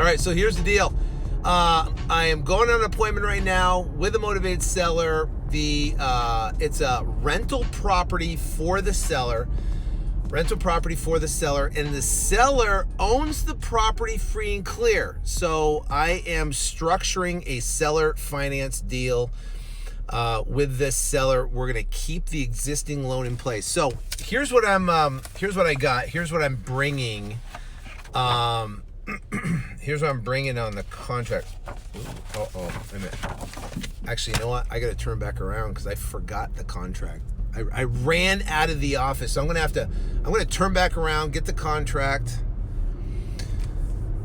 right, so here's the deal. I am going on an appointment right now with a motivated seller. It's a rental property for the seller. And the seller owns the property free and clear. So I am structuring a seller finance deal with this seller. We're gonna keep the existing loan in place. So here's what I'm bringing. Here's what I'm bringing on the contract. Wait a minute. Actually, you know what? I gotta turn back around because I forgot the contract. I ran out of the office, so I'm gonna turn back around, get the contract,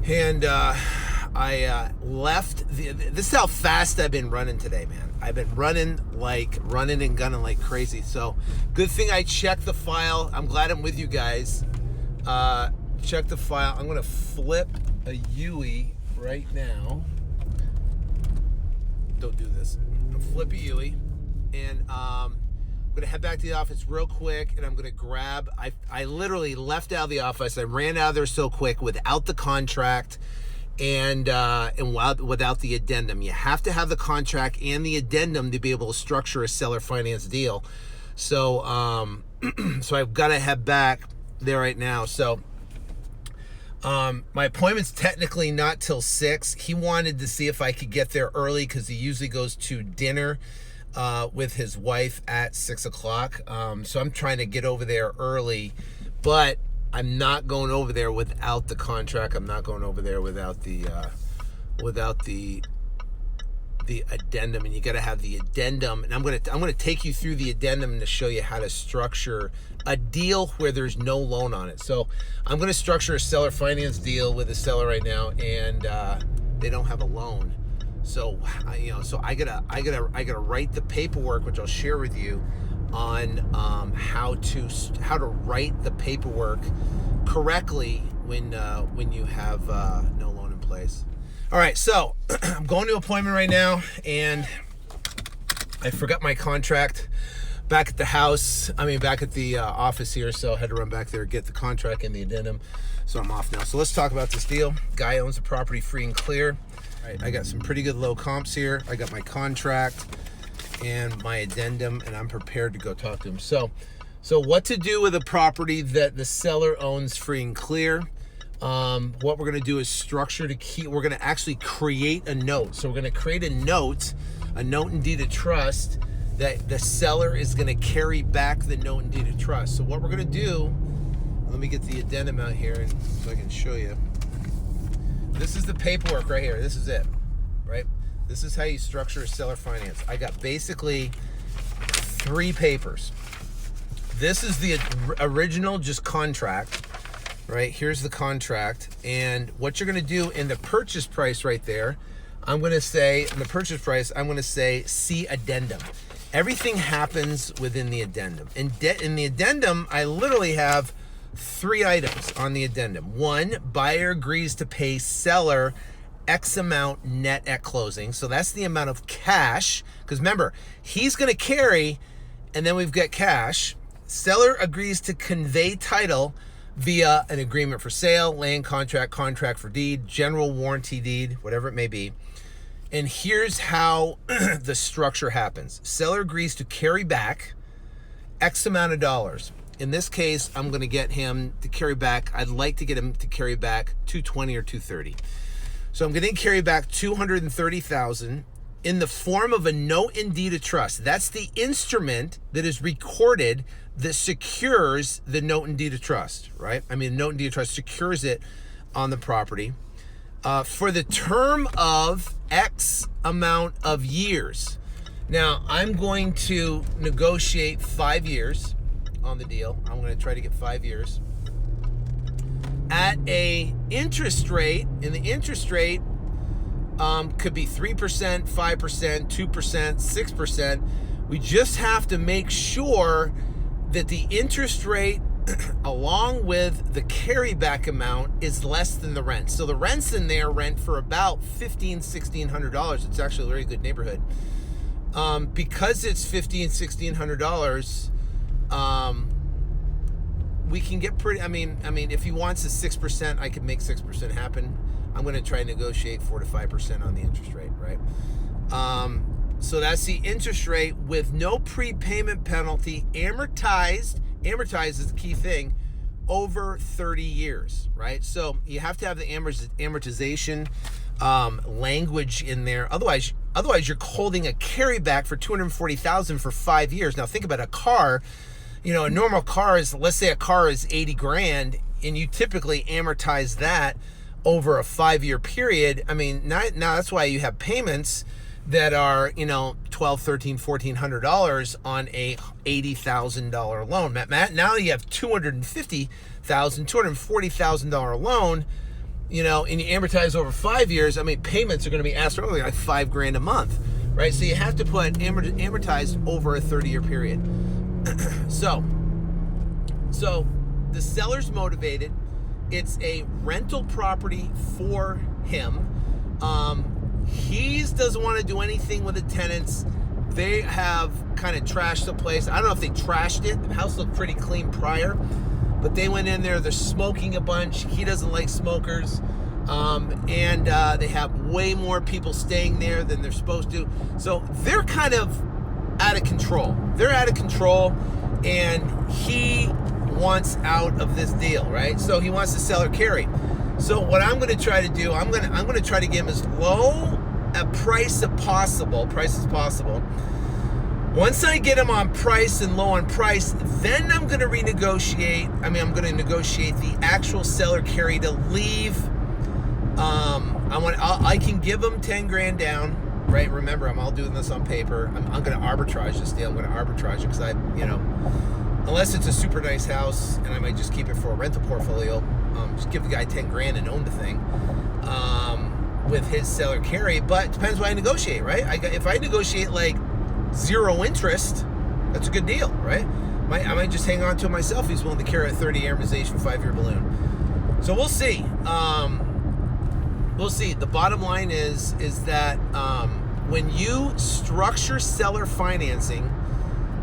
and I left. This is how fast I've been running today, man. I've been running and gunning like crazy. So good thing I checked the file. I'm glad I'm with you guys. Check the file. I'm gonna flip a Yui right now. Don't do this. I'm flip a Yui, and I'm gonna head back to the office real quick, and I'm gonna grab. I literally left out of the office. I ran out of there so quick without the contract and without the addendum. You have to have the contract and the addendum to be able to structure a seller finance deal. So so I've got to head back there right now. So my appointment's technically not till 6. He wanted to see if I could get there early because he usually goes to dinner with his wife at 6 o'clock. So I'm trying to get over there early, but I'm not going over there without the contract. I'm not going over there without the addendum, and you got to have the addendum. And I'm gonna take you through the addendum to show you how to structure a deal where there's no loan on it. So I'm gonna structure a seller finance deal with a seller right now, and they don't have a loan. So I gotta write the paperwork, which I'll share with you on how to write the paperwork correctly when you have no loan in place. All right, so I'm going to an appointment right now, and I forgot my contract back at the house. Back at the office here, so I had to run back there, get the contract and the addendum. So I'm off now. So let's talk about this deal. Guy owns the property free and clear. All right, I got some pretty good low comps here. I got my contract and my addendum, and I'm prepared to go talk to him. So what to do with a property that the seller owns free and clear? What we're going to do is we're going to actually create a note. So we're going to create a note and deed of trust that the seller is going to carry back the note and deed of trust. So what we're going to do, let me get the addendum out here so I can show you. This is the paperwork right here. This is it, right? This is how you structure a seller finance. I got basically 3 papers. This is the original just contract, right? Here's the contract. And what you're going to do in the purchase price right there, I'm going to say, in the purchase price, I'm going to say, see addendum. Everything happens within the addendum. In the addendum, I literally have 3 items on the addendum. 1, buyer agrees to pay seller X amount net at closing. So that's the amount of cash. Because remember, he's going to carry, and then we've got cash. Seller agrees to convey title via an agreement for sale, land contract, contract for deed, general warranty deed, whatever it may be. And here's how the structure happens. Seller agrees to carry back X amount of dollars. In this case, I'm going to get him to carry back, I'd like to get him to carry back $220 or $230. So I'm going to carry back $230,000 in the form of a note and deed of trust. That's the instrument that is recorded that secures the note and deed of trust, right? The note and deed of trust secures it on the property for the term of X amount of years. Now, I'm going to negotiate 5 years on the deal. I'm going to try to get 5 years at a interest rate, and the interest rate could be 3%, 5%, 2%, 6%. We just have to make sure that the interest rate along with the carryback amount is less than the rent. So the rent's in there, rent for about $1,500, $1,600. It's actually a very good neighborhood. Because it's $1,500, $1,600, we can get pretty. I mean, if he wants a 6%, I could make 6% happen. I'm going to try and negotiate 4 to 5% on the interest rate, right? So that's the interest rate with no prepayment penalty, amortized. Amortized is the key thing, over 30 years, right? So you have to have the amortization language in there. Otherwise you're holding a carryback for $240,000 for 5 years. Now think about a car. You know, a normal car is, let's say a car is 80 grand, and you typically amortize that over a 5-year period. I mean, now that's why you have payments that are, you know, $1,200, $1,300, $1,400 on a $80,000 loan. Matt, now you have $250,000, $240,000 loan, you know, and you amortize over 5 years. I mean, payments are going to be astronomical, like $5,000 a month, right? So you have to put amortized over a 30-year period. So the seller's motivated. It's a rental property for him. He doesn't want to do anything with the tenants. They have kind of trashed the place. I don't know if they trashed it. The house looked pretty clean prior, but they went in there. They're smoking a bunch. He doesn't like smokers. And they have way more people staying there than they're supposed to. So they're kind of out of control. They're out of control, and he wants out of this deal, right? So he wants to sell or carry. So what I'm going to try to do, I'm going to try to give him as low a price as possible. Once I get him on price and low on price, then I'm going to renegotiate. I'm going to negotiate the actual seller carry to leave. I can give him 10 grand down, right? Remember, I'm all doing this on paper. I'm going to arbitrage this deal. I'm going to arbitrage it because unless it's a super nice house, and I might just keep it for a rental portfolio, just give the guy 10 grand and own the thing with his seller carry. But it depends what I negotiate, right? If I negotiate like 0 interest, that's a good deal, right? I might just hang on to it myself. He's willing to carry a 30 amortization 5-year balloon. So we'll see. We'll see. The bottom line is that when you structure seller financing,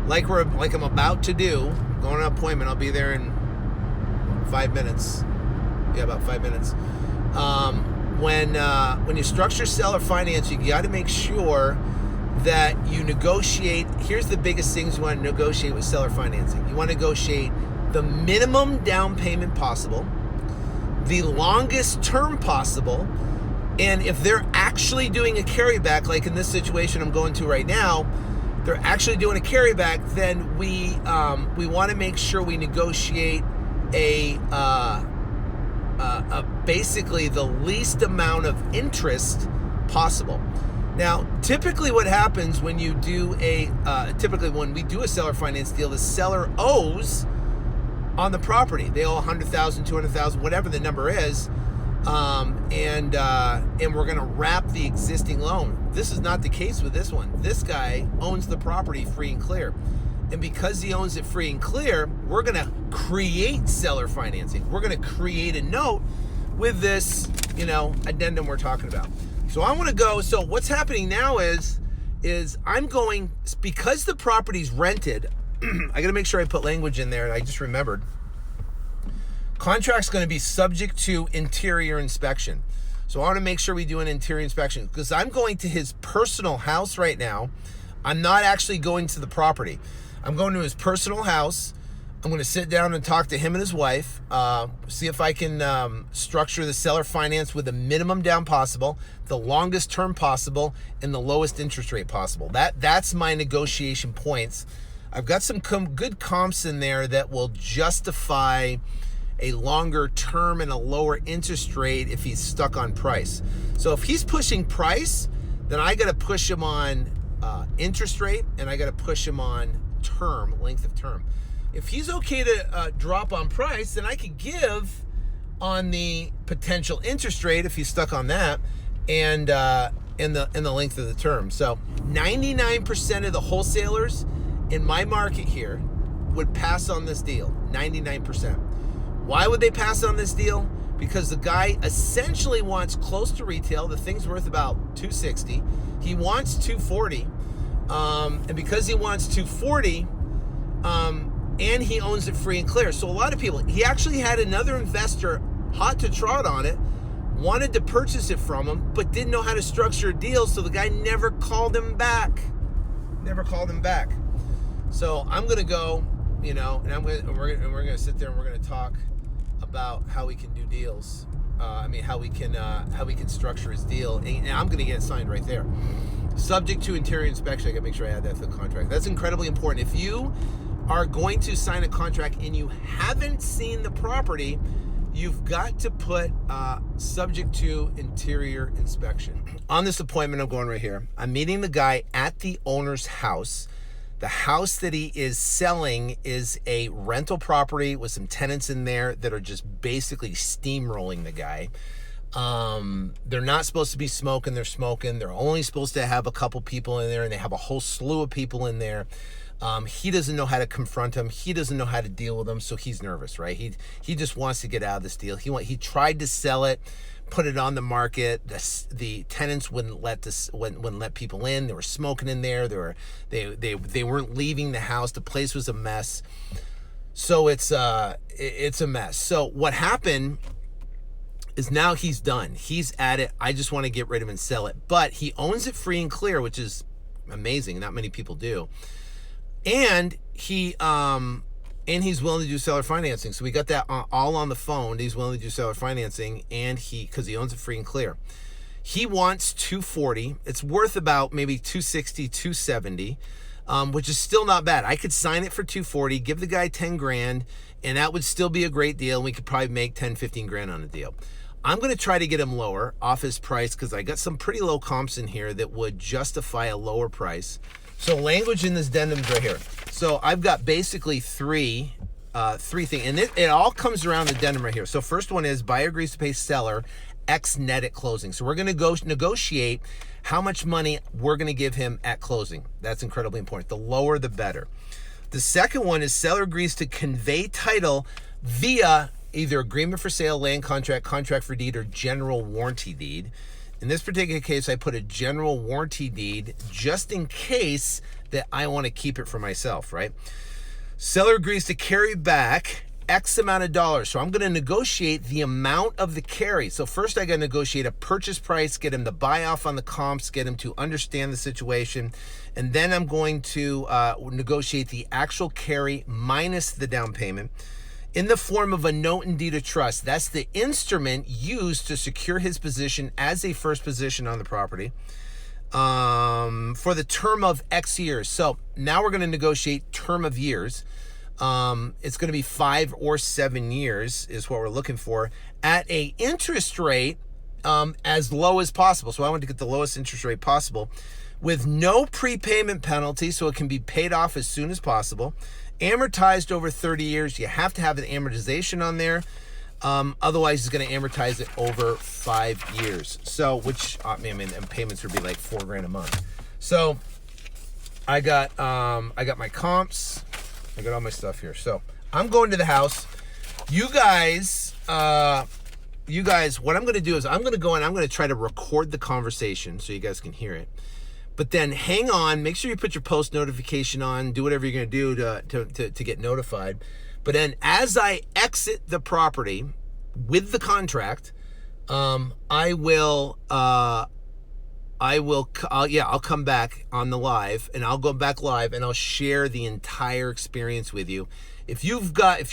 like I'm about to do, I'm going on an appointment. I'll be there in 5 minutes. Yeah, about 5 minutes. When you structure seller finance, you got to make sure that you negotiate. Here's the biggest things you want to negotiate with seller financing. You want to negotiate the minimum down payment possible, the longest term possible, and if they're actually doing a carryback, like in this situation I'm going to right now, they're actually doing a carryback, then we want to make sure we negotiate basically the least amount of interest possible. Now, typically what happens when you do when we do a seller finance deal, the seller owes on the property. They owe $100,000, $200,000, whatever the number is, and we're going to wrap the existing loan. This is not the case with this one. This guy owns the property free and clear. And because he owns it free and clear, we're going to create seller financing. We're going to create a note with this, addendum we're talking about. So I want to go. So what's happening now is I'm going, because the property's rented, I got to make sure I put language in there. I just remembered. Contract's going to be subject to interior inspection. So I want to make sure we do an interior inspection because I'm going to his personal house right now. I'm not actually going to the property. I'm going to his personal house. I'm going to sit down and talk to him and his wife, see if I can structure the seller finance with the minimum down possible, the longest term possible, and the lowest interest rate possible. That's my negotiation points. I've got some good comps in there that will justify a longer term and a lower interest rate if he's stuck on price. So if he's pushing price, then I got to push him on interest rate, and I got to push him on term, length of term. If he's okay to drop on price, then I could give on the potential interest rate if he's stuck on that, and in the length of the term. So 99% of the wholesalers in my market here would pass on this deal. 99%. Why would they pass on this deal? Because the guy essentially wants close to retail. The thing's worth about $260. He wants $240, and because he wants $240. and he owns it free and clear. So a lot of people, he actually had another investor hot to trot on it, wanted to purchase it from him, but didn't know how to structure a deal, so the guy never called him back. So I'm gonna go, and we're gonna sit there and we're gonna talk about how we can do deals. How we can structure his deal, and I'm gonna get it signed right there. Subject to interior inspection. I gotta make sure I add that to the contract. That's incredibly important. If you are going to sign a contract and you haven't seen the property, you've got to put subject to interior inspection. On this appointment, I'm going right here. I'm meeting the guy at the owner's house. The house that he is selling is a rental property with some tenants in there that are just basically steamrolling the guy. They're not supposed to be smoking. They're smoking. They're only supposed to have a couple people in there, and they have a whole slew of people in there. He doesn't know how to confront them. He doesn't know how to deal with them, so he's nervous, right? He just wants to get out of this deal. He tried to sell it, put it on the market. The tenants wouldn't let people in. They were smoking in there. They weren't leaving the house. The place was a mess. So it's a mess. So what happened is now he's done. He's at it. I just want to get rid of it and sell it. But he owns it free and clear, which is amazing. Not many people do. And he's willing to do seller financing. So we got that all on the phone. He's willing to do seller financing, and because he owns it free and clear. He wants $240. It's worth about maybe $260, $270, which is still not bad. I could sign it for $240, give the guy 10 grand, and that would still be a great deal. And we could probably make 10, 15 grand on a deal. I'm going to try to get him lower off his price because I got some pretty low comps in here that would justify a lower price. So language in this addendum's right here. So I've got basically three things, and it all comes around the addendum right here. So first one is buyer agrees to pay seller X net at closing. So we're going to go negotiate how much money we're going to give him at closing. That's incredibly important. The lower, the better. The second one is seller agrees to convey title via either agreement for sale, land contract, contract for deed, or general warranty deed. In this particular case, I put a general warranty deed just in case that I want to keep it for myself, right? Seller agrees to carry back X amount of dollars. So I'm going to negotiate the amount of the carry. So first I got to negotiate a purchase price, get him to buy off on the comps, get him to understand the situation. And then I'm going to negotiate the actual carry minus the down payment in the form of a note and deed of trust. That's the instrument used to secure his position as a first position on the property for the term of X years. So now we're going to negotiate term of years. It's going to be 5 or 7 years is what we're looking for at a interest rate as low as possible. So I want to get the lowest interest rate possible with no prepayment penalty, so it can be paid off as soon as possible. Amortized over 30 years. You have to have an amortization on there. Otherwise, it's going to amortize it over 5 years. So, and payments would be like $4,000 a month. So, I got my comps. I got all my stuff here. So, I'm going to the house. You guys, what I'm going to do is I'm going to go and I'm going to try to record the conversation so you guys can hear it. But then hang on, make sure you put your post notification on, do whatever you're going to do to get notified. But then as I exit the property with the contract, I'll come back on the live, and I'll go back live and I'll share the entire experience with you. If you're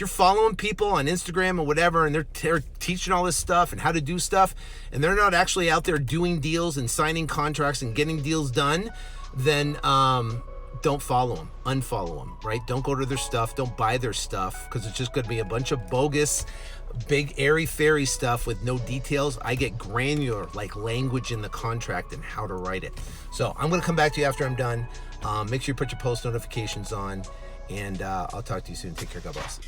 following people on Instagram or whatever, and they're teaching all this stuff and how to do stuff, and they're not actually out there doing deals and signing contracts and getting deals done, then don't follow them, unfollow them, right? Don't go to their stuff, don't buy their stuff, because it's just going to be a bunch of bogus, big airy-fairy stuff with no details. I get granular, like language in the contract and how to write it. So I'm going to come back to you after I'm done. Make sure you put your post notifications on, and I'll talk to you soon. Take care. God bless.